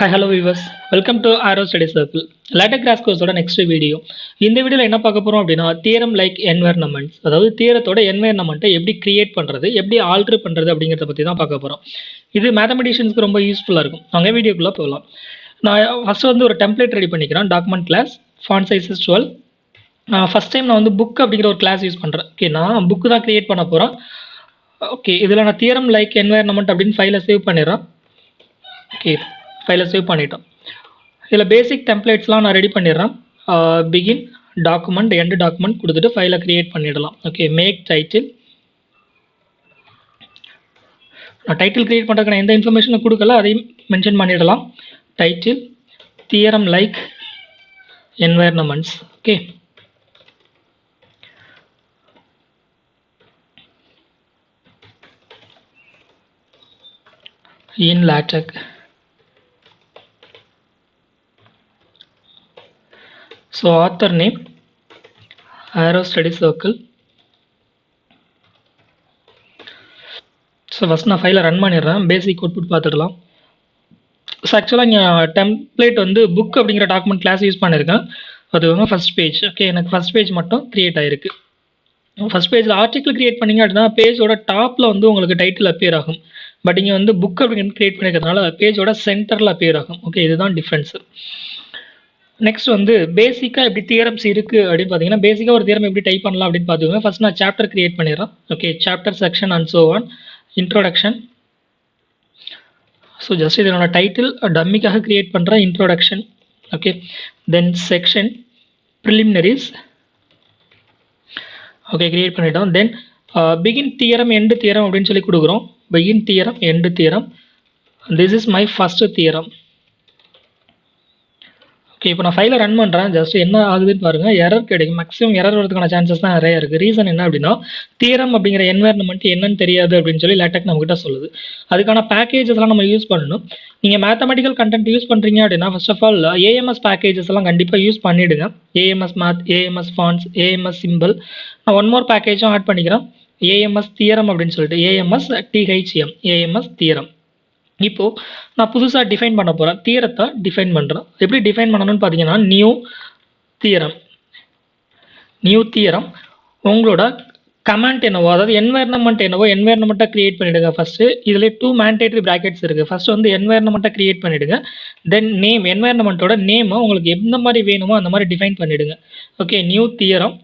Hi, hello viewers. Welcome to Arrow Study Circle. LaTeX Crash Course ஓட next video. இந்த வீடியோல என்ன பார்க்க போறோம் அப்படின்னா theorem like environments. அதாவது தியரத்தோட environment எப்படி கிரியேட் பண்றது, எப்படி ஆல்டர் பண்றது அப்படிங்கறத பத்தி தான் பார்க்க போறோம். இது மேத்தமெட்டிஷியன்ஸ்க்கு ரொம்ப யூஸ்ஃபுல்லா இருக்கும். வாங்க வீடியோக்குள்ள போகலாம். நான் ஃபர்ஸ்ட் வந்து ஒரு டெம்ப்ளேட் ரெடி பண்ணிக்கிறேன். Document class font size is 12. First time நான் வந்து book அப்படிங்கிற ஒரு கிளாஸ் யூஸ் பண்றேன். ஓகே, நான் book தான் கிரியேட் பண்ண போறேன். ஓகே, இதுல நான் theorem like environment அப்படின்னு ஃபைலை சேவ் பண்ணிடுறேன். ஓகே, ஃபைலை சேவ் பண்ணிட்டோம். இதில் பேசிக் டெம்ப்ளேட்ஸ்லாம் நான் ரெடி பண்ணிடுறேன். பிகின் டாக்குமெண்ட் எண்ட் டாக்குமெண்ட் கொடுத்துட்டு ஃபைலை கிரியேட் பண்ணிடலாம். Okay, make title. நான் டைட்டில் கிரியேட் பண்ணுறதுக்கு நான் எந்த இன்ஃபர்மேஷனும் கொடுக்கல, அதையும் மென்ஷன் பண்ணிடலாம். Title theorem like environments. Okay, in LaTeX. So author name Arrow Study Circle. So first நான் ஃபைலை ரன் பண்ணிடுறேன். பேசிக் அவுட்புட் பார்த்துடலாம். ஸோ ஆக்சுவலாக இங்கே டெம்ப்ளேட் வந்து புக் அப்படிங்கிற டாக்குமெண்ட் கிளாஸ் யூஸ் பண்ணியிருக்கேன். அது வந்து ஃபஸ்ட் பேஜ். ஓகே, எனக்கு ஃபஸ்ட் பேஜ் மட்டும் க்ரியேட் ஆகிருக்கு. ஃபஸ்ட் பேஜில் ஆர்டிக்கிள் க்ரியேட் பண்ணிங்க அப்படின்னா பேஜோட டாப்பில் வந்து உங்களுக்கு டைட்டில் அப்பியர் ஆகும். பட் இங்கே வந்து புக் அப்படிங்கிறது க்ரியேட் பண்ணியிருக்கிறதுனால பேஜோட சென்டரில் அப்பியர் ஆகும். ஓகே, இதுதான் டிஃப்ரென்ஸு. நெக்ஸ்ட் வந்து பேசிக்காக எப்படி தியரம்ஸ் இருக்குது அப்படின்னு பார்த்தீங்கன்னா, பேசிக்காக ஒரு தியரம் எப்படி டைப் பண்ணலாம் அப்படின்னு பார்த்துக்கோங்க. ஃபர்ஸ்ட் நான் சாப்டர் கிரியேட் பண்ணிடுறேன். Okay, chapter section and so on. Introduction. So just இதனோட டைட்டில் டம்மிக்காக கிரியேட் பண்ணுறேன். Introduction. Okay, then section preliminaries. Okay, create பண்ணிட்டோம். Then begin theorem end theorem அப்படின்னு சொல்லி கொடுக்குறோம். Begin theorem end theorem. This is my first theorem. Okay, இப்போ நான் ஃபைலை ரன் பண்ணுறேன். ஜஸ்ட் என்ன ஆகுதுன்னு பாருங்கள், எரர் கிடைக்கும். மேக்ஸிமம் எரர் வரதுக்கான சான்சஸ் தான் நிறையா இருக்குது. ரீசன் என்ன அப்படின்னா, தியரம் அப்படிங்கிற என்வைரன்மெண்ட் என்னன்னு தெரியாது அப்படின்னு சொல்லி லேட்டெக்ஸ் நம்மகிட்ட சொல்லுது. அதுக்கான பேக்கேஜஸ்லாம் நம்ம யூஸ் பண்ணணும். நீங்கள் மேத்தமெட்டிக்கல் கண்டென்ட் யூஸ் பண்ணுறீங்க அப்படின்னா first of all AMS packages எல்லாம் கண்டிப்பாக யூஸ் பண்ணிவிடுங்க. AMS math, AMS fonts, AMS simple. நான் ஒன் மோர் பேக்கேஜும் ஆட் பண்ணிக்கிறேன். ஏஎம்எஸ் தியரம் அப்படின்னு சொல்லிட்டு ஏஎம்எஸ் டிஹெச்எம், ஏஎம்எஸ் தியரம். இப்போது நான் புதுசாக டிஃபைன் பண்ண போகிறேன். தியரத்தை டிஃபைன் பண்ணுறேன். எப்படி டிஃபைன் பண்ணணும்னு பார்த்தீங்கன்னா, நியூ தியரம் உங்களோட கமெண்ட் என்னவோ, அதாவது என்வைரன்மெண்ட் என்னவோ என்வைரன்மெண்ட்டை கிரியேட் பண்ணிவிடுங்க. ஃபஸ்ட்டு இதில் 2 மேண்டேட்டரி ப்ராக்கெட்ஸ் இருக்குது. ஃபஸ்ட்டு வந்து என்வைரன்மெண்ட்டை கிரியேட் பண்ணிவிடுங்க. தென் நேம், என்வைரன்மெண்ட்டோட நேமை உங்களுக்கு எந்த மாதிரி வேணுமோ அந்த மாதிரி டிஃபைன் பண்ணிவிடுங்க. Okay, new theorem.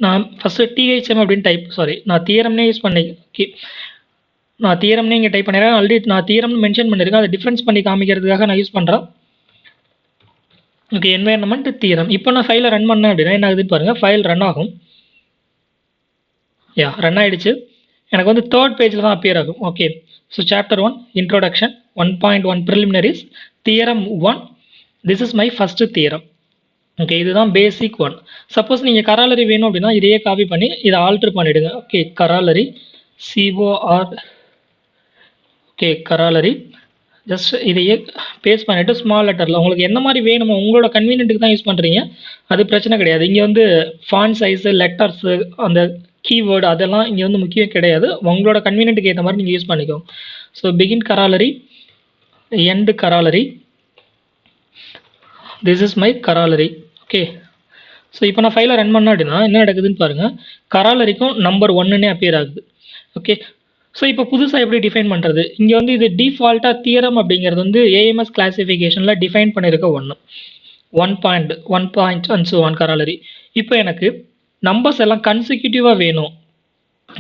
நான் ஃபஸ்ட்டு டிஹெச்எம் அப்படின்னு நான் தியரம்னே யூஸ் பண்ணி. ஓகே, நான் தியரம்னே இங்கே டைப் பண்ணிடுறேன். ஆல்ரெடி நான் தியரம்னு மென்ஷன் பண்ணியிருக்கேன். அதை டிஃப்ரென்ஸ் பண்ணி காமிக்கிறதுக்காக நான் யூஸ் பண்ணுறேன். Okay, environment theorem. இப்போ நான் ஃபைலை ரன் பண்ணேன் அப்படின்னா என்ன ஆகுதுன்னு பாருங்கள். ஃபைல் ரன் ஆகும். ரன் ஆகிடுச்சு. எனக்கு வந்து 3rd பேஜில் தான் அப்பியர் ஆகும். Okay, so chapter 1 introduction 1.1 preliminaries theorem 1. This is my first theorem. Okay, இதுதான் பேசிக் 1. சப்போஸ் நீங்கள் கராலரி வேணும் அப்படின்னா இதையே காப்பி பண்ணி இதை ஆல்டர் பண்ணிவிடுங்க. Okay, corollary COR. Okay, corollary. Just இதையே பேஸ்ட் பண்ணிவிட்டு ஸ்மால் லெட்டரில் உங்களுக்கு என்ன மாதிரி வேணுமோ உங்களோட கன்வீனியன்ட்டுக்கு தான் யூஸ் பண்ணுறீங்க. அது பிரச்சனை கிடையாது. இங்கே வந்து ஃபாண்ட் சைஸு, லெட்டர்ஸு, அந்த கீவேர்டு அதெல்லாம் இங்கே வந்து முக்கியம் கிடையாது. உங்களோட கன்வீனியன்ட்டுக்கு ஏற்ற மாதிரி நீங்கள் யூஸ் பண்ணிக்கோங்க. So begin corollary, end corollary. This is my corollary. Okay, so இப்போ நான் ஃபைலை ரன் பண்ணேன் அப்படின்னா என்ன நடக்குதுன்னு பாருங்கள். கராலரிக்கும் நம்பர் 1ன்னே அப்பியர் ஆகுது. ஓகே, ஸோ இப்போ புதுசாக எப்படி டிஃபைன் பண்ணுறது? இங்கே வந்து இது டிஃபால்ட்டாக தியரம் அப்படிங்கிறது வந்து ஏஎம்எஸ் கிளாசிஃபிகேஷனில் டிஃபைன் பண்ணியிருக்க 1 point and so on corollary. இப்போ எனக்கு நம்பர்ஸ் எல்லாம் கன்சிக்யூட்டிவாக வேணும்.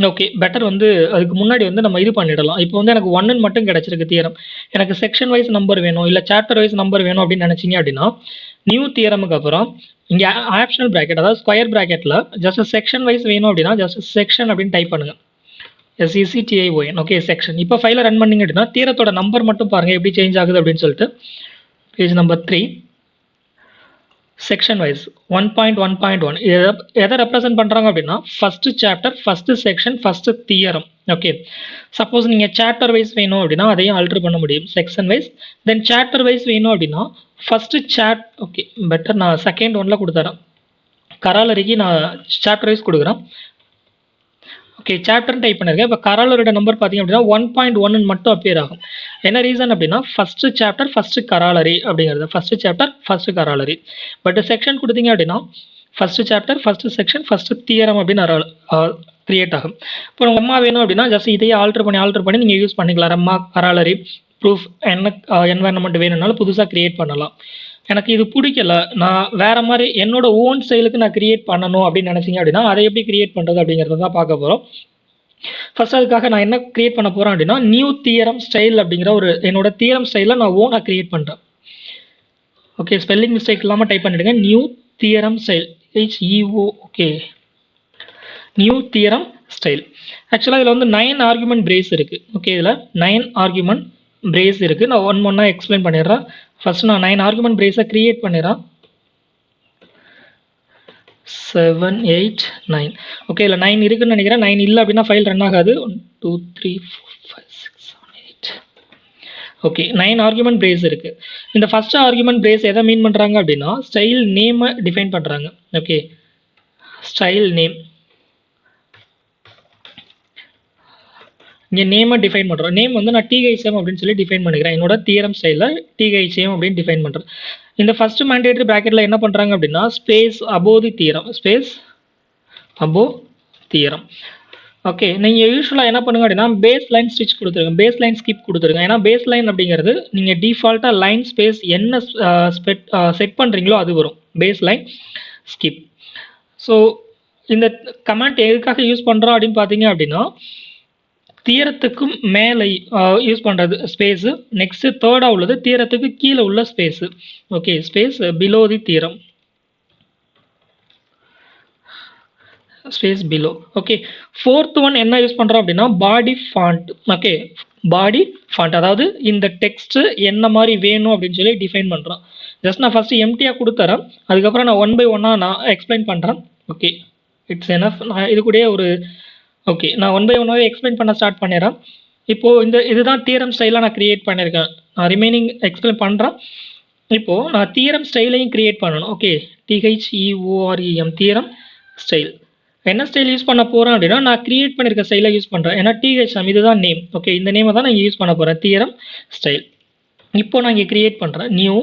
ஓகே, பெட்டர் வந்து அதுக்கு முன்னாடி வந்து நம்ம இது பண்ணிடலாம். இப்போ வந்து எனக்கு 1ன்னு மட்டும் கிடச்சிருக்கு தியரம். எனக்கு செக்ஷன் வைஸ் நம்பர் வேணும், இல்லை சாப்டர் வைஸ் நம்பர் வேணும் அப்படின்னு நினச்சிங்க அப்படின்னா நியூ தியரமுக்கு அப்புறம் இங்கே ஆப்ஷனல் ப்ராக்கெட், அதாவது ஸ்கொயர் ப்ராக்கெட்டில் ஜஸ்ட் செக்ஷன் வைஸ் வேணும் அப்படின்னா ஜஸ்ட் செக்ஷன் அப்படின்னு டைப் பண்ணுங்கள். SECTION. Okay, section. இப்போ ஃபைலை ரன் பண்ணிங்க அப்படின்னா தியரத்தோட நம்பர் மட்டும் பாருங்கள் எப்படி சேஞ்ச் ஆகுது அப்படின்னு சொல்லிட்டு. பேஜ் நம்பர் 3 செக்ஷன் வைஸ் 1.1.1 எதை ரெப்ரசென்ட் பண்ணுறாங்க அப்படின்னா first chapter, first section, first theorem. Okay, suppose நீங்கள் சாப்டர் வைஸ் வேணும் அப்படின்னா அதையும் ஆல்டர் பண்ண முடியும். Section wise. Then chapter wise வேணும் அப்படின்னா ஃபஸ்ட்டு ஓகே, பெட்டர் நான் செகண்ட் 1ல் கொடுத்துறேன். கராலரிக்கு நான் சாப்டர் வைஸ் கொடுக்குறேன். ஓகே, சாப்டர்னு டைப் பண்ணியிருக்கேன். இப்போ கராலரியோட நம்பர் பார்த்தீங்க அப்படின்னா 1.1 மட்டும் அப்பியர் ஆகும். என்ன ரீசன் அப்படின்னா ஃபஸ்ட்டு சாப்டர் ஃபஸ்ட்டு கராலரி அப்படிங்கிறது. First chapter first corollary. But section கொடுத்தீங்க அப்படின்னா first chapter first section first theorem அப்படின்னு கிரியேட் ஆகும். இப்போ உங்கள் அம்மா வேணும் அப்படின்னா ஜஸ்ட் இதையே ஆல்டர் பண்ணி நீங்கள் யூஸ் பண்ணிக்கலாம். ரெம்மா, கராலரி, ப்ரூஃப், என்ன என்வாயர்மெண்ட் வேணும்னாலும் புதுசாக கிரியேட் பண்ணலாம். எனக்கு இது பிடிக்கல, நான் வேறு மாதிரி என்னோட ஓன் ஸ்டைலுக்கு நான் கிரியேட் பண்ணணும் அப்படின்னு நினச்சிங்க அப்படின்னா அதை எப்படி கிரியேட் பண்ணுறது அப்படிங்கிறத தான் பார்க்க போகிறோம். ஃபர்ஸ்ட் அதுக்காக நான் என்ன கிரியேட் பண்ண போகிறேன் அப்படின்னா நியூ தியரம் ஸ்டைல் அப்படிங்கிற ஒரு என்னோட தியரம் ஸ்டைலில் நான் ஓனாக கிரியேட் பண்ணுறேன். ஓகே, ஸ்பெல்லிங் மிஸ்டேக் இல்லாமல் டைப் பண்ணிவிடுங்க. New theorem style, HEO. Okay, new theorem style. ஆக்சுவலாக இதில் வந்து 9 ஆர்குமெண்ட் பிரேஸ் இருக்குது. ஓகே, இதில் 9 ஆர்குமெண்ட் பிரேஸ் இருக்குது. நான் ஒன்றா எக்ஸ்பிளைன் பண்ணிடுறேன். ஃபர்ஸ்ட் நான் 9 ஆர்குமெண்ட் பிரேஸை கிரியேட் பண்ணிடுறேன். 7, 8, 9. ஓகே, இல்லை 9 இருக்குன்னு நினைக்கிறேன். 9 இல்லை அப்படின்னா ஃபைல் ரன் ஆகாது. 1, 2, 3, 4, 5, 6, 7, 8. ஓகே, 9 ஆர்குமெண்ட் பிரேஸ் இருக்குது. இந்த ஃபர்ஸ்ட் ஆர்குமெண்ட் பிரேஸ் எதை மீன் பண்ணுறாங்க அப்படின்னா ஸ்டைல் நேமை டிஃபைன் பண்ணுறாங்க. Okay, style name. இங்கே நேமை டிஃபைன் பண்ணுறோம். நேம் வந்து நான் THM அப்படின்னு சொல்லி டிஃபைன் பண்ணிக்கிறேன். என்னோட தியரம் ஸ்டைலில் THM அப்படின்னு டிஃபைன் பண்ணுறேன். இந்த ஃபர்ஸ்ட் மேண்டேட்டரி ப்ராக்கெட்டில் என்ன பண்ணுறாங்க அப்படின்னா space above the theorem, space above theorem. Okay, நீங்கள் யூஸ்வலாக என்ன பண்ணுங்க அப்படின்னா பேஸ் லைன் ஸ்டிச் கொடுத்துருங்க, பேஸ் லைன் ஸ்கிப் கொடுத்துருங்க. ஏன்னா பேஸ் லைன் அப்படிங்கிறது நீங்கள் டிஃபால்ட்டாக லைன் ஸ்பேஸ் என்ன செட் பண்ணுறீங்களோ அது வரும், பேஸ் லைன் ஸ்கிப். ஸோ இந்த கமெண்ட் எதுக்காக யூஸ் பண்ணுறோம் அப்படின்னு பார்த்தீங்க அப்படின்னா தியரத்துக்கும் மேலே யூஸ் பண்ணுறது ஸ்பேஸு. நெக்ஸ்ட்டு தேர்டாக உள்ளது தியரத்துக்கு கீழே உள்ள space. Okay, space below the theorem, space below. Okay, fourth one என்ன யூஸ் பண்ணுறோம் அப்படின்னா body font. Okay, body font அதாவது இந்த டெக்ஸ்ட்டு என்ன மாதிரி வேணும் அப்படின்னு சொல்லி டிஃபைன் பண்ணுறோம். ஜஸ்ட் நான் ஃபஸ்ட்டு எம்டியாக கொடுத்துறேன், அதுக்கப்புறம் நான் 1 by 1 நான் எக்ஸ்பிளைன் பண்ணுறேன். Okay, it's enough. நான் இது கூட ஒரு ஓகே, நான் 1 by 1 எக்ஸ்பிளைன் பண்ண ஸ்டார்ட் பண்ணிடுறேன். இப்போது இதுதான் தியரம் ஸ்டைலாக நான் கிரியேட் பண்ணியிருக்கேன். நான் ரிமைனிங் எக்ஸ்பிளைன் பண்ணுறேன். இப்போது நான் தியரம் ஸ்டைலையும் கிரியேட் பண்ணணும். Okay, THEOREM theorem style. என்ன ஸ்டைல் யூஸ் பண்ண போகிறேன் அப்படின்னா நான் கிரியேட் பண்ணியிருக்க ஸ்டைலை யூஸ் பண்ணுறேன். ஏன்னா THM இதுதான் நேம். ஓகே, இந்த நேமை தான் நான் யூஸ் பண்ண போகிறேன், தியரம் ஸ்டைல். இப்போ நான் இங்கே கிரியேட் பண்ணுறேன், நியூ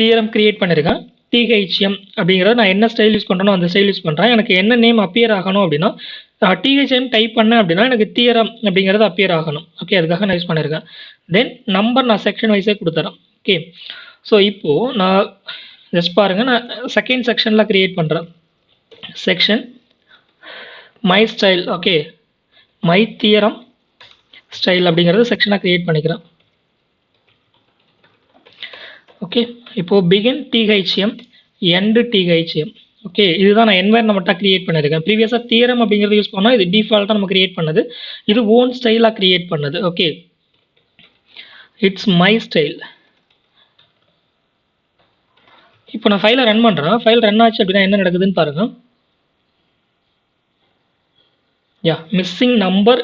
தியரம் கிரியேட் பண்ணியிருக்கேன். THM அப்படிங்கிறத நான் என்ன ஸ்டைல் யூஸ் பண்ணுறேனோ அந்த ஸ்டைல் யூஸ் பண்ணுறேன். எனக்கு என்ன நேம் அப்பியர் ஆகணும் அப்படின்னா THM டைப் பண்ணேன் அப்படின்னா எனக்கு தியரம் அப்படிங்கிறது அப்பியர் ஆகணும். ஓகே, அதுக்காக நான் யூஸ் பண்ணியிருக்கேன். தென் நம்பர் நான் செக்ஷன் வைஸே கொடுத்துறேன். ஓகே, ஸோ இப்போது நான் ஜஸ்ட் பாருங்கள், நான் செகண்ட் செக்ஷனில் கிரியேட் பண்ணுறேன். Section my style. Okay, my theorem style அப்படிங்கிறது செக்ஷனாக கிரியேட் பண்ணிக்கிறேன். ஓகே, இப்போது begin THM, end THM. Okay, இதுதான் நான் என்வைரன்மெண்ட்டாக கிரியேட் பண்ணியிருக்கேன். ப்ரீவியஸாக தியரம் அப்படிங்கிறது யூஸ் பண்ணால் இது டிஃபால்ட்டாக நம்ம கிரியேட் பண்ணது, இது ஓன் ஸ்டைலாக கிரியேட் பண்ணது. Okay, it's my style. இப்போ நான் ஃபைலை ரன் பண்ணுறேன். ஃபைல் ரன் ஆச்சு அப்படின்னா என்ன நடக்குதுன்னு பாருங்கள். Missing number,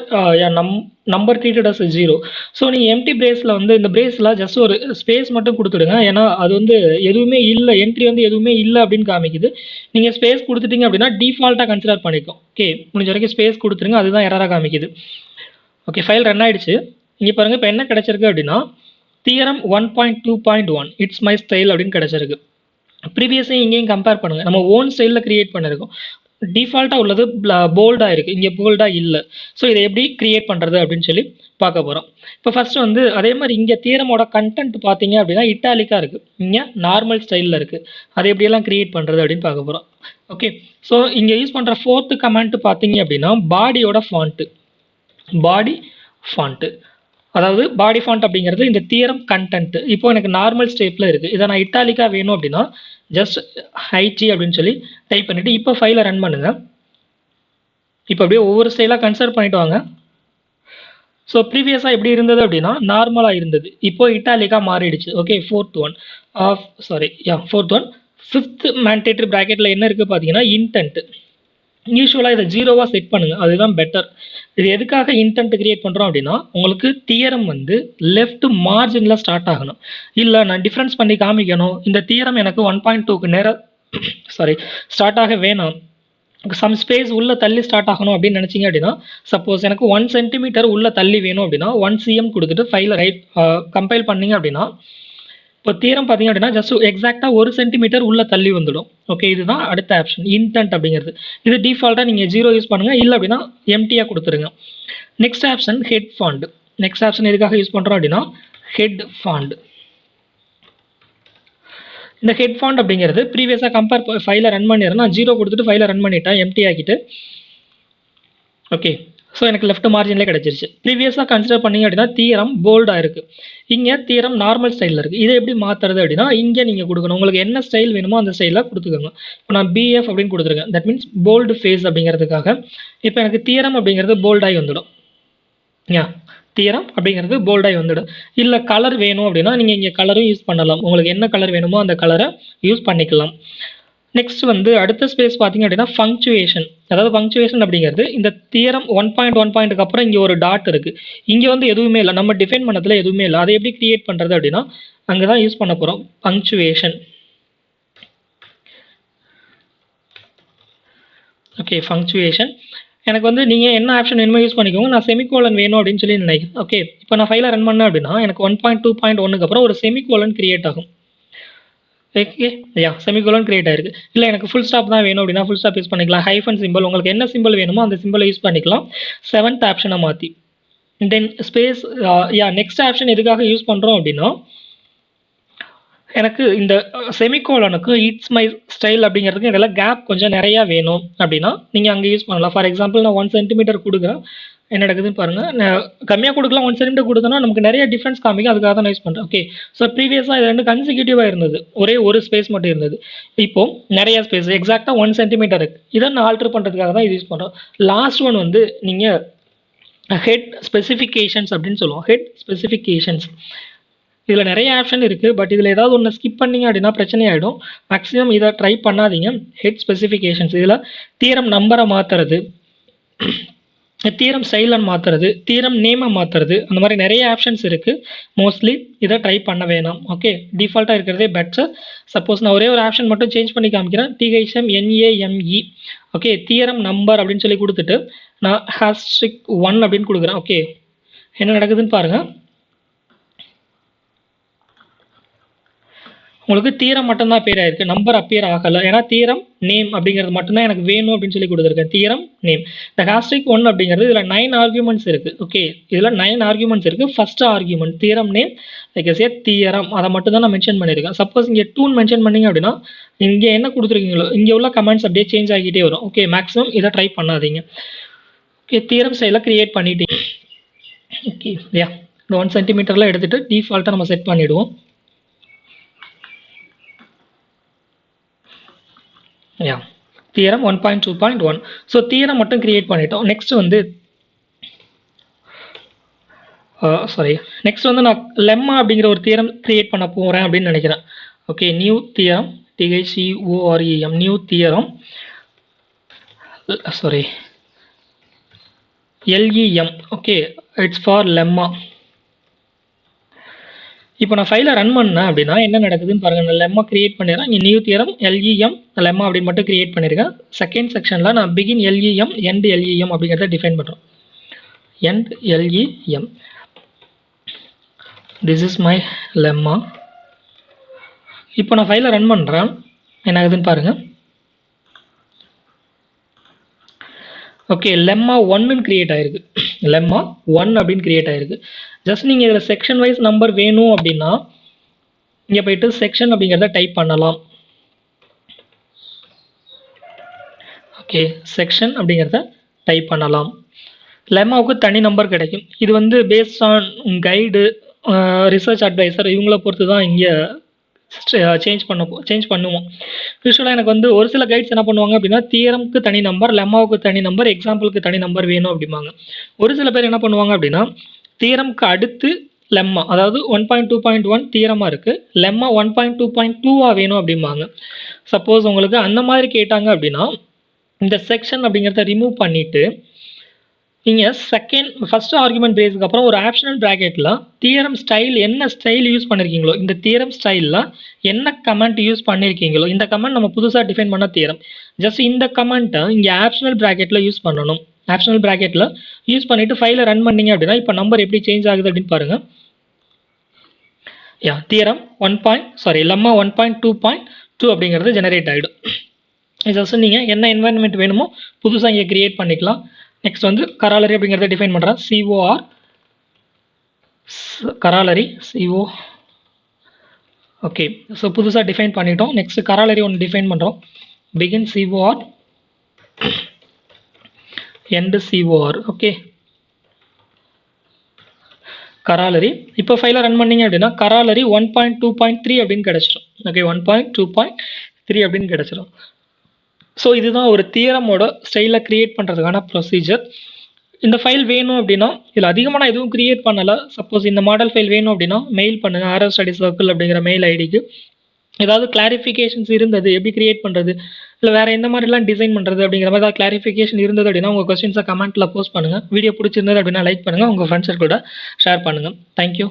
number treated as 0. So நீங்கள் எம்டி பிரேஸில் வந்து இந்த பிரேஸில் ஜஸ்ட் ஒரு ஸ்பேஸ் மட்டும் கொடுத்துடுங்க. ஏன்னா அது வந்து எதுவுமே இல்லை, என்ட்ரி வந்து எதுவுமே இல்லை அப்படின்னு காமிக்குது. நீங்கள் ஸ்பேஸ் கொடுத்துட்டீங்க அப்படின்னா டிஃபால்ட்டாக கன்சிடர் பண்ணிக்கும். ஓகே, முடிஞ்ச வரைக்கும் ஸ்பேஸ் கொடுத்துருங்க, அதுதான் எரராக காமிக்குது. ஓகே, ஃபைல் ரன் ஆகிடுச்சு. இங்கே பாருங்கள், இப்போ என்ன கிடச்சிருக்கு அப்படின்னா தியரம் 1.2.1 இட்ஸ் மை ஸ்டைல் அப்படின்னு கிடச்சிருக்கு. ப்ரீவியஸையும் இங்கேயும் கம்பேர் பண்ணுங்கள். நம்ம ஓன் ஸ்டைலில் கிரியேட் பண்ணியிருக்கோம். டிஃபால்ட்டாக உள்ளது போல்டாக இருக்குது, இங்கே போல்டாக இல்லை. ஸோ இதை எப்படி கிரியேட் பண்ணுறது அப்படின்னு சொல்லி பார்க்க போகிறோம். இப்போ ஃபஸ்ட்டு வந்து அதே மாதிரி இங்கே தியரமோட கண்டென்ட் பார்த்தீங்க அப்படின்னா இட்டாலிக்காக இருக்குது, இங்கே நார்மல் ஸ்டைலில் இருக்குது. அதை எப்படியெல்லாம் கிரியேட் பண்ணுறது அப்படின்னு பார்க்க போகிறோம். ஓகே, ஸோ இங்கே யூஸ் பண்ணுற ஃபோர்த்து கமெண்ட் பார்த்தீங்க அப்படின்னா பாடியோட ஃபாண்ட்டு, பாடி ஃபாண்ட்டு. அதாவது பாடி ஃபாண்ட் அப்படிங்கிறது இந்த தியரம் கண்டென்ட். இப்போ எனக்கு நார்மல் ஸ்டேப்பில் இருக்குது, இதை நான் இட்டாலிக்காக வேணும் அப்படின்னா ஜஸ்ட் ஹைச்சி அப்படின்னு சொல்லி டைப் பண்ணிவிட்டு இப்போ ஃபைலை ரன் பண்ணுங்கள். இப்போ அப்படியே ஒவ்வொரு ஸ்டைலாக கன்சிடர் பண்ணிட்டு வாங்க. ஸோ ப்ரீவியஸாக எப்படி இருந்தது அப்படின்னா நார்மலாக இருந்தது, இப்போ இட்டாலிக்காக மாறிடுச்சு. Okay, fourth one. Fifth mandatory ப்ராக்கெட்டில் என்ன இருக்குது பார்த்தீங்கன்னா இன்டென்ட். யூஸ்வலாக இதை 0வாக செட் பண்ணுங்கள், அதுதான் பெட்டர். இது எதுக்காக இன்டென்ட் கிரியேட் பண்ணுறோம் அப்படின்னா உங்களுக்கு தியரம் வந்து லெஃப்ட் மார்ஜினில் ஸ்டார்ட் ஆகணும். இல்லை நான் டிஃப்ரென்ஸ் பண்ணி காமிக்கணும், இந்த தியரம் எனக்கு 1.2க்கு நேராக ஸ்டார்ட் ஆக வேணாம், சம் ஸ்பேஸ் உள்ள தள்ளி ஸ்டார்ட் ஆகணும் அப்படின்னு நினச்சிங்க அப்படின்னா, சப்போஸ் எனக்கு 1 சென்டிமீட்டர் உள்ள தள்ளி வேணும் அப்படின்னா 1 cm கொடுத்துட்டு ஃபைலை கம்பைல் பண்ணீங்க அப்படின்னா, இப்போ தியரம் பார்த்தீங்க அப்படின்னா ஜஸ்ட் எக்ஸாக்டாக 1 சென்டிமீட்டர் உள்ள தள்ளி வந்துடும். ஓகே, இதுதான் அடுத்த ஆப்ஷன் இன்டென்ட் அப்படிங்கிறது. இது டிஃபால்ட்டாக நீங்கள் 0 யூஸ் பண்ணுங்கள், இல்லை அப்படின்னா எம்டியாக கொடுத்துருங்க. Next option head font. Next option எதுக்காக யூஸ் பண்ணுறோம் அப்படின்னா ஹெட் ஃபாண்ட். இந்த ஹெட் ஃபாண்ட் அப்படிங்கிறது ப்ரீவியஸாக கம்பேர் ஃபைலை ரன் பண்ணிடுறேன், நான் 0 கொடுத்துட்டு ஃபைலை ரன் பண்ணிட்டேன் எம்டி ஆக்கிட்டு. ஓகே, ஸோ எனக்கு லெஃப்ட் மார்ஜின்லேயே கிடச்சிருச்சு. ப்ரீவியஸாக கன்சிடர் பண்ணிங்க அப்படின்னா தியரம் போல்டாக இருக்குது, இங்கே தியரம் நார்மல் ஸ்டைலில் இருக்குது. இதை எப்படி மாற்றுறது அப்படின்னா இங்கே நீங்கள் கொடுக்கணும், உங்களுக்கு என்ன ஸ்டைல் வேணுமோ அந்த ஸ்டைலில் கொடுத்துக்கோங்க. இப்போ நான் பிஎஃப் அப்படின்னு கொடுத்துருக்கேன், தட் மீன்ஸ் போல்டு ஃபேஸ் அப்படிங்கிறதுக்காக. இப்போ எனக்கு தியரம் அப்படிங்கிறது போல்டாகி வந்துடும். தியரம் அப்படிங்கிறது போல்டாகி வந்துடும். இல்லை கலர் வேணும் அப்படின்னா நீங்கள் இங்கே கலரும் யூஸ் பண்ணலாம், உங்களுக்கு என்ன கலர் வேணுமோ அந்த கலரை யூஸ் பண்ணிக்கலாம். நெக்ஸ்ட் வந்து அடுத்த ஸ்பேஸ் பார்த்தீங்க அப்படின்னா ஃபங்க்சுவேஷன். அதாவது ஃபங்க்சுவேஷன் அப்படிங்கிறது இந்த தியரம் 1.1 அப்புறம் இங்கே ஒரு டாட் இருக்குது, இங்கே வந்து எதுவுமே இல்லை, நம்ம டிஃபைன் பண்ணதில் எதுவுமே இல்லை. அதை எப்படி கிரியேட் பண்ணுறது அப்படின்னா அங்கே தான் யூஸ் பண்ண போகிறோம் ஃபங்க்சுவேஷன். ஓகே, ஃபங்க்சுவேஷன். எனக்கு வந்து நீங்கள் என்ன ஆப்ஷன் வேணுமோ யூஸ் பண்ணிக்கோங்க, நான் செமிகோலன் வேணும் அப்படின்னு சொல்லி நினைக்கிறேன். ஓகே, இப்போ நான் ஃபைலை ரன் பண்ணேன் அப்படின்னா எனக்கு 1.2.1 அப்புறம் ஒரு செமிகோலன் கிரியேட் ஆகும். ஓகே, செமிகோலன் கிரியேட் ஆயிருக்கு. இல்லை எனக்கு ஃபுல் ஸ்டாப் தான் வேணும் அப்படின்னா ஃபுல் ஸ்டாப் யூஸ் பண்ணிக்கலாம். ஹைஃபன் சிம்பிள், உங்களுக்கு என்ன சிம்பிள் வேணுமோ அந்த சிம்பிளை யூஸ் பண்ணிக்கலாம் 7th ஆப்ஷனை மாற்றி. தென் ஸ்பேஸ். நெக்ஸ்ட் ஆப்ஷன் எதுக்காக யூஸ் பண்ணுறோம் அப்படின்னா எனக்கு இந்த செமிகோலனுக்கு இட்ஸ் மை ஸ்டைல் அப்படிங்கிறதுக்கு இதெல்லாம் கேப் கொஞ்சம் நிறையா வேணும் அப்படின்னா நீங்கள் அங்கே யூஸ் பண்ணலாம். ஃபார் எக்ஸாம்பிள் நான் 1 சென்டிமீட்டர் கொடுக்குறேன், என்ன நடக்குதுன்னு பாருங்கள். நான் கம்மியாக கொடுக்கலாம், 1 சென்டிமீட்டர் கொடுத்தோன்னா நமக்கு நிறைய டிஃப்ரென்ஸ் காமிக்கும், அதுக்காக தான் நான் யூஸ் பண்ணுறேன். ஓகே, ஸோ ப்ரீவியஸாக இது 2 கன்சிக்யூட்டிவாக இருந்தது, ஒரே ஒரு ஸ்பேஸ் மட்டும் இருந்தது. இப்போது நிறைய ஸ்பேஸ் எக்ஸாக்டாக 1 சென்டிமீட்டர் இருக்குது, இதை நான் ஆல்ட்ரு பண்ணுறதுக்காக தான் இது யூஸ் பண்ணுறோம். லாஸ்ட் ஒன் வந்து நீங்கள் ஹெட் ஸ்பெசிஃபிகேஷன்ஸ் அப்படின்னு சொல்லுவோம். ஹெட் ஸ்பெசிஃபிகேஷன்ஸ் இதில் நிறைய ஆப்ஷன் இருக்குது, பட் இதில் ஏதாவது ஒன்று ஸ்கிப் பண்ணிங்க அப்படின்னா பிரச்சனை ஆகிடும். மேக்ஸிமம் இதை ட்ரை பண்ணாதீங்க. ஹெட் ஸ்பெசிஃபிகேஷன்ஸ் இதில் தியரம் நம்பரை மாற்றுறது, தியரம் ஸ்டைலை மாற்றுறது, தியரம் நேமை மாற்றுறது, அந்த மாதிரி நிறைய ஆப்ஷன்ஸ் இருக்குது. மோஸ்ட்லி இதை ட்ரை பண்ண வேணாம். ஓகே, டிஃபால்ட்டாக இருக்கிறதே பெட்டர். சப்போஸ் நான் ஒரே ஒரு ஆப்ஷன் மட்டும் சேஞ்ச் பண்ணி காமிக்கிறேன், THMNAME. ஓகே, தியரம் நம்பர் அப்படின்னு சொல்லி கொடுத்துட்டு நான் #1 அப்படின்னு கொடுக்குறேன். ஓகே, என்ன நடக்குதுன்னு பாருங்கள். உங்களுக்கு தியரம் மட்டும்தான் பேர் ஆயிருக்கு, நம்பர் அப்பியர் ஆகலை. ஏன்னா தியரம் நேம் அப்படிங்கிறது மட்டும்தான் எனக்கு வேணும் அப்படின்னு சொல்லி கொடுத்துருக்கேன், தியரம் நேம். இந்த #1 அப்படிங்கிறது இதில் 9 ஆர்குமெண்ட்ஸ் இருக்குது. ஓகே, இதில் 9 ஆர்குமெண்ட்ஸ் இருக்குது. First argument theorem name, like theorem, அதை மட்டும் தான் நான் மென்ஷன் பண்ணியிருக்கேன். சப்போஸ் இங்கே 2 மென்ஷன் பண்ணிங்க அப்படின்னா இங்கே என்ன கொடுத்துருக்கீங்களோ இங்கே உள்ள கமெண்ட்ஸ் அப்படியே சேஞ்ச் ஆகிட்டே வரும். ஓகே, மேக்ஸிமம் இதை ட்ரை பண்ணாதீங்க. ஓகே, தியரம் ஸ்டைலில் க்ரியேட் பண்ணிட்டீங்க. ஓகே, இந்த 1 சென்டிமீட்டரில் எடுத்துகிட்டு டிஃபால்ட்டாக நம்ம செட் பண்ணிவிடுவோம். தியரம் 1.2.1. ஸோ தியரம் மட்டும் கிரியேட் பண்ணிட்டோம். நெக்ஸ்ட் வந்து நான் லெம்மா அப்படிங்கிற ஒரு தியரம் கிரியேட் பண்ண போகிறேன் அப்படின்னு நினைக்கிறேன். Okay, new theorem, THEOREM, new theorem, LEM. Okay, it's for lemma. இப்போ நான் ஃபைலை ரன் பண்ணேன் அப்படின்னா என்ன நடக்குதுன்னு பாருங்கள். நான் லெம்மா கிரியேட் பண்ணிடுறேன். இங்கே நியூ தியரம் LEM லெம்மா அப்படின்னு மட்டும் கிரியேட் பண்ணியிருக்கேன். செகண்ட் செக்ஷனில் நான் பிகின் LEM எண்ட் LEM அப்படிங்கிறத டிஃபைன் பண்ணுறோம். End LEM, this is my lemma. இப்போ நான் ஃபைலை ரன் பண்ணுறேன், என்ன ஆகுதுன்னு பாருங்கள். ஓகே, லெம்மா 1 கிரியேட் ஆயிருக்கு, லெம்மா 1 அப்படின்னு கிரியேட் ஆயிருக்கு. ஜஸ்ட் நீங்கள் இதில் செக்ஷன் வைஸ் நம்பர் வேணும் அப்படின்னா இங்கே போயிட்டு செக்ஷன் அப்படிங்கிறத டைப் பண்ணலாம். ஓகே, செக்ஷன் அப்படிங்கிறத டைப் பண்ணலாம். லெம்மாவுக்கு தனி நம்பர் கிடைக்கும். இது வந்து based on guide, research advisor இவங்கள பொறுத்து தான் இங்கே சேஞ்ச் பண்ணுவோம். யூஸ்வலாக எனக்கு வந்து ஒரு சில கைட்ஸ் என்ன பண்ணுவாங்க அப்படின்னா தியரம்க்கு தனி நம்பர், லெம்மாவுக்கு தனி நம்பர், எக்ஸாம்பிளுக்கு தனி நம்பர் வேணும் அப்படிம்பாங்க. ஒரு சில பேர் என்ன பண்ணுவாங்க அப்படின்னா தியரம்க்கு அடுத்து லெம்மா, அதாவது 1.2.1 தியரமாக இருக்குது, லெம்மா 1.2.2 வேணும் அப்படிம்பாங்க. சப்போஸ் உங்களுக்கு அந்த மாதிரி கேட்டாங்க அப்படின்னா இந்த செக்ஷன் அப்படிங்கிறத ரிமூவ் பண்ணிவிட்டு இங்கே ஃபர்ஸ்ட் ஆர்குமெண்ட் பேஸுக்கு அப்புறம் ஒரு ஆப்ஷனல் ப்ராக்கெட்டில் தியரம் ஸ்டைல் என்ன ஸ்டைல் யூஸ் பண்ணியிருக்கீங்களோ இந்த தியரம் ஸ்டைலில் என்ன கமெண்ட் யூஸ் பண்ணியிருக்கீங்களோ இந்த கமெண்ட் நம்ம புதுசாக டிஃபைன் பண்ண தியரம் ஜஸ்ட் இந்த கமெண்ட்டை இங்கே ஆப்ஷனல் ப்ராக்கெட்டில் யூஸ் பண்ணணும். ஆப்ஷனல் ப்ராக்கெட்டில் யூஸ் பண்ணிவிட்டு ஃபைலை ரன் பண்ணீங்க அப்படின்னா இப்போ நம்பர் எப்படி சேஞ்ச் ஆகுது அப்படின்னு பாருங்கள். தியரம் லெம்மா 1.2.2 அப்படிங்கிறது ஜெனரேட் ஆகிடும். ஜஸ்ட் நீங்கள் என்ன என்வாயன்மெண்ட் வேணுமோ புதுசாக இங்கே கிரியேட் பண்ணிக்கலாம். நெக்ஸ்ட் வந்து கராலரி அப்படிங்கிறத டிஃபைன் பண்ணுறேன். COR corollary CO. Okay, so புதுசாக டிஃபைன் பண்ணிட்டோம். நெக்ஸ்ட் கராலரி ஒன்று டிஃபைன் பண்ணுறோம். Begin COR end COR. Okay, corollary இப்போ ஃபைலை ரன் பண்ணீங்க அப்படின்னா கராலரி 1.2.3 அப்படின்னு கிடச்சிடும். ஓகே, 1.2.3 அப்படின்னு கிடச்சிடும். ஸோ இதுதான் ஒரு தியரமோட ஸ்டைலில் க்ரியேட் பண்ணுறதுக்கான ப்ரொசீஜர். இந்த ஃபைல் வேணும் அப்படின்னா இதில் அதிகமாக நான் எதுவும் க்ரியேட் பண்ணலை. சப்போஸ் இந்த மாடல் ஃபைல் வேணும் அப்படின்னா மெயில் பண்ணுங்கள் ஆர்எஸ் ஸ்டடி சர்க்கிள் அப்படிங்கிற மெயில் ஐடிக்கு. ஏதாவது கிளாரிஃபிகேஷன்ஸ் இருந்தது எப்படி க்ரியேட் பண்ணுறது இல்லை வேறு எந்த மாதிரிலாம் டிசைன் பண்ணுறது அப்படிங்கிற மாதிரி ஏதாவது கிளாரிஃபிகேஷன் இருந்தது அப்படின்னா உங்கள் கொஸ்டின்ஸை கமெண்ட்டில் போஸ்ட் பண்ணுங்கள். வீடியோ பிடிச்சிருந்தது அப்படின்னா லைக் பண்ணுங்கள், உங்கள் ஃப்ரெண்ட்ஸ் கூட ஷேர் பண்ணுங்கள். தேங்க்யூ.